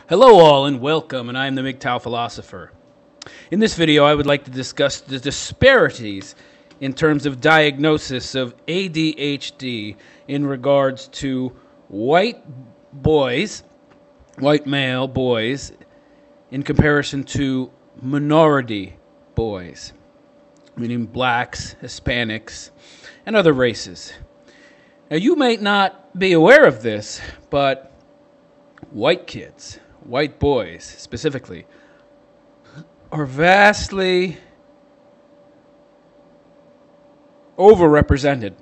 Hello all and welcome, and I am the MGTOW philosopher. In this video I would like to discuss the disparities in terms of diagnosis of ADHD in regards to white boys, white male boys, in comparison to minority boys, meaning blacks, Hispanics, and other races. Now you may not be aware of this, but white kids, white boys specifically, are vastly overrepresented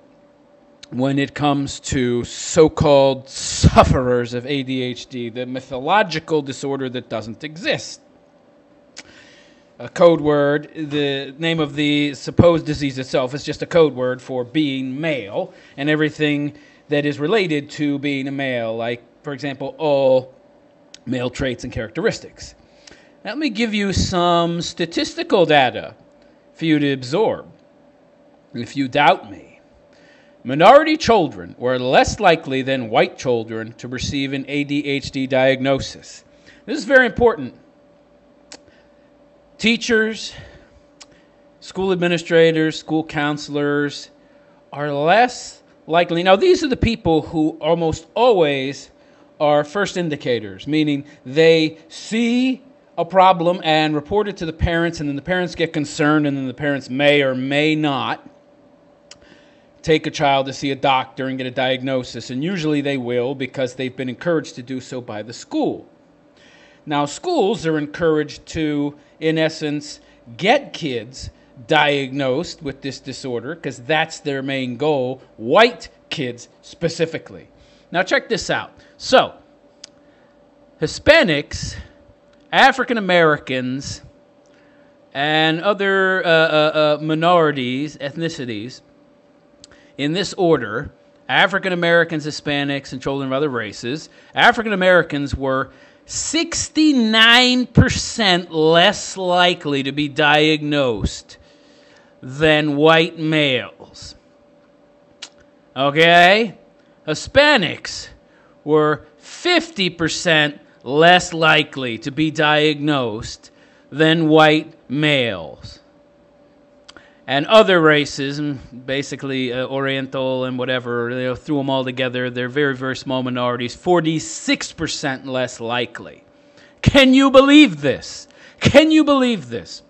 when it comes to so-called sufferers of ADHD, the mythological disorder that doesn't exist. A code word, the name of the supposed disease itself is just a code word for being male and everything that is related to being a male, like, for example, all male traits and characteristics. Now, let me give you some statistical data for you to absorb. If you doubt me, minority children were less likely than white children to receive an ADHD diagnosis. This is very important. Teachers, school administrators, school counselors are less likely. Now, these are the people who almost always are first indicators, meaning they see a problem and report it to the parents, and then the parents get concerned, and then the parents may or may not take a child to see a doctor and get a diagnosis, and usually they will because they've been encouraged to do so by the school. Now, schools are encouraged to, in essence, get kids diagnosed with this disorder because that's their main goal, white kids specifically. Now, check this out. So, Hispanics, African Americans, and other minorities, ethnicities, in this order, African Americans, Hispanics, and children of other races, African Americans were 69% less likely to be diagnosed than white males. Okay? Hispanics were 50% less likely to be diagnosed than white males. And other races, basically Oriental and whatever, threw them all together, they're very, very small minorities, 46% less likely. Can you believe this? Can you believe this?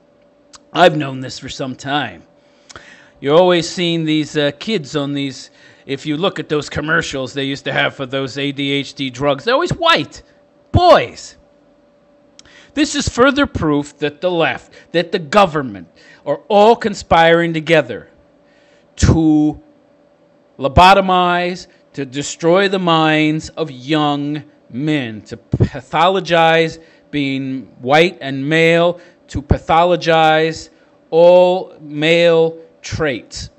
I've known this for some time. You're always seeing these kids on these, if you look at those commercials they used to have for those ADHD drugs, they're always white boys. This is further proof that the left, that the government are all conspiring together to lobotomize, to destroy the minds of young men, to pathologize being white and male, to pathologize all male traits.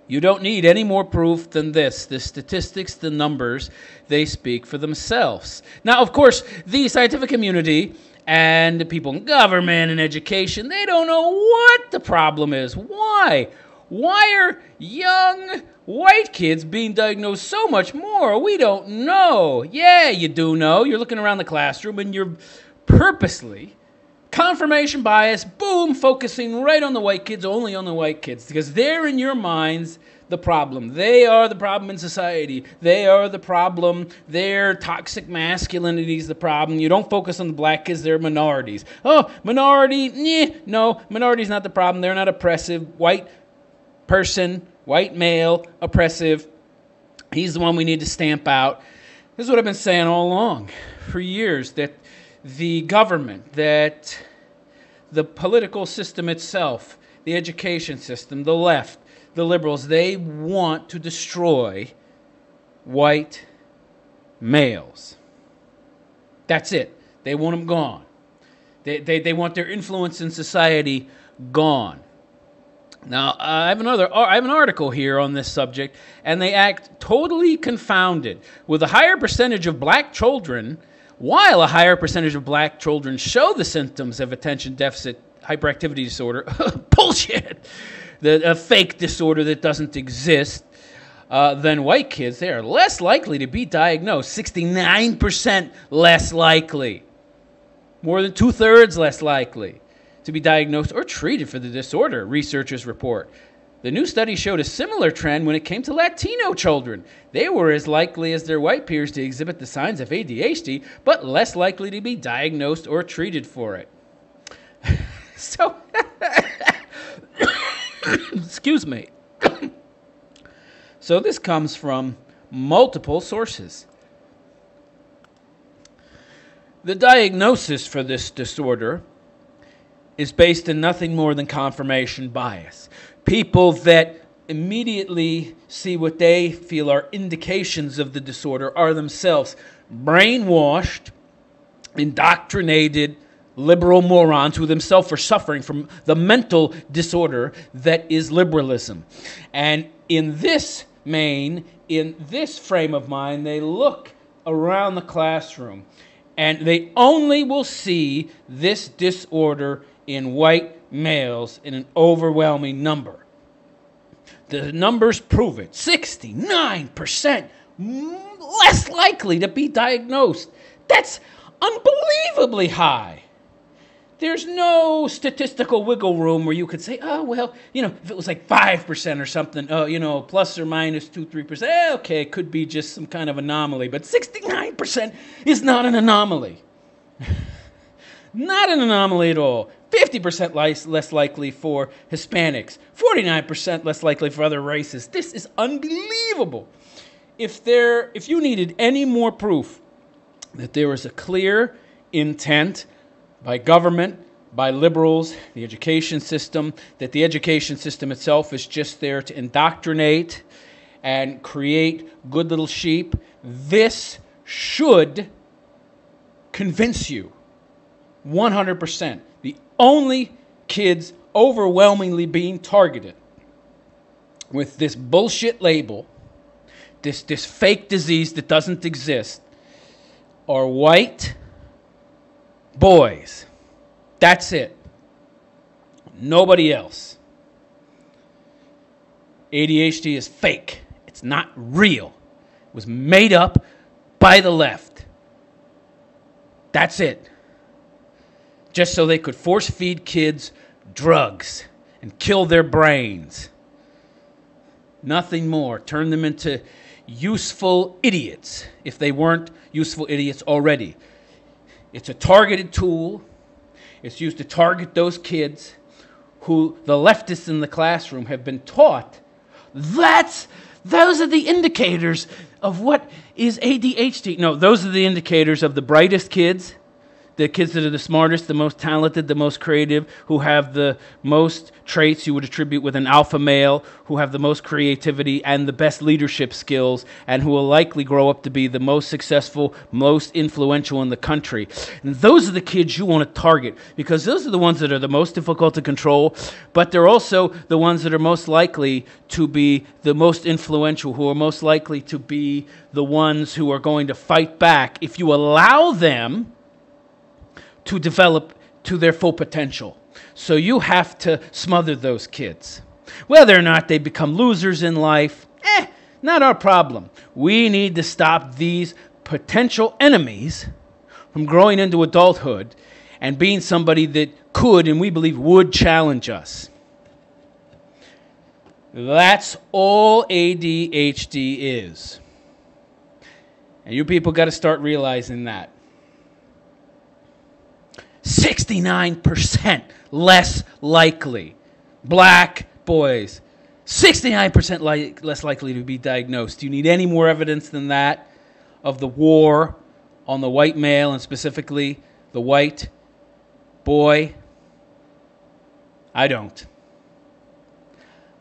You don't need any more proof than this. The statistics, the numbers, they speak for themselves. Now, of course, the scientific community and the people in government and education, they don't know what the problem is. Why? Why are young white kids being diagnosed so much more? We don't know. Yeah, you do know. You're looking around the classroom and you're purposely, confirmation bias, boom, focusing right on the white kids, only on the white kids, because they're in your minds the problem. They are the problem in society. They are the problem. Their toxic masculinity is the problem. You don't focus on the black kids, they're minorities. Oh, minority, no, minority's not the problem. They're not oppressive. White person, white male, oppressive. He's the one we need to stamp out. This is what I've been saying all along for years, that the government, that the political system itself, the education system, the left, the liberals, they want to destroy white males. That's it. They want them gone. They want their influence in society gone. Now, I have an article here on this subject, and they act totally confounded. With a higher percentage of black children, while a higher percentage of black children show the symptoms of attention deficit hyperactivity disorder, bullshit, a fake disorder that doesn't exist, than white kids, they are less likely to be diagnosed. 69% less likely. More than 2/3 less likely to be diagnosed or treated for the disorder, researchers report. The new study showed a similar trend when it came to Latino children. They were as likely as their white peers to exhibit the signs of ADHD, but less likely to be diagnosed or treated for it. So, excuse me. So this comes from multiple sources. The diagnosis for this disorder is based in nothing more than confirmation bias. People that immediately see what they feel are indications of the disorder are themselves brainwashed, indoctrinated, liberal morons who themselves are suffering from the mental disorder that is liberalism. And in this frame of mind, they look around the classroom and they only will see this disorder in white males in an overwhelming number. The numbers prove it. 69% less likely to be diagnosed. That's unbelievably high. There's no statistical wiggle room where you could say, oh, well, if it was like 5% or something, plus or minus 2-3%, okay, it could be just some kind of anomaly. But 69% is not an anomaly. Not an anomaly at all. 50% less likely for Hispanics. 49% less likely for other races. This is unbelievable. If you needed any more proof that there was a clear intent by government, by liberals, the education system, that the education system itself is just there to indoctrinate and create good little sheep, this should convince you 100%. The only kids overwhelmingly being targeted with this bullshit label, this fake disease that doesn't exist, are white boys. That's it. Nobody else. ADHD is fake. It's not real. It was made up by the left. That's it. Just so they could force feed kids drugs and kill their brains. Nothing more. Turn them into useful idiots if they weren't useful idiots already. It's a targeted tool. It's used to target those kids who the leftists in the classroom have been taught. Those are the indicators of what is ADHD. No, those are the indicators of the brightest kids, the kids that are the smartest, the most talented, the most creative, who have the most traits you would attribute with an alpha male, who have the most creativity and the best leadership skills, and who will likely grow up to be the most successful, most influential in the country. And those are the kids you want to target, because those are the ones that are the most difficult to control, but they're also the ones that are most likely to be the most influential, who are most likely to be the ones who are going to fight back if you allow them to develop to their full potential. So you have to smother those kids. Whether or not they become losers in life, not our problem. We need to stop these potential enemies from growing into adulthood and being somebody that could, and we believe would, challenge us. That's all ADHD is. And you people got to start realizing that. 69% less likely. Black boys. 69% less likely to be diagnosed. Do you need any more evidence than that of the war on the white male and specifically the white boy? I don't.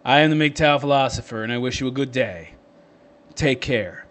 I am the MGTOW philosopher, and I wish you a good day. Take care.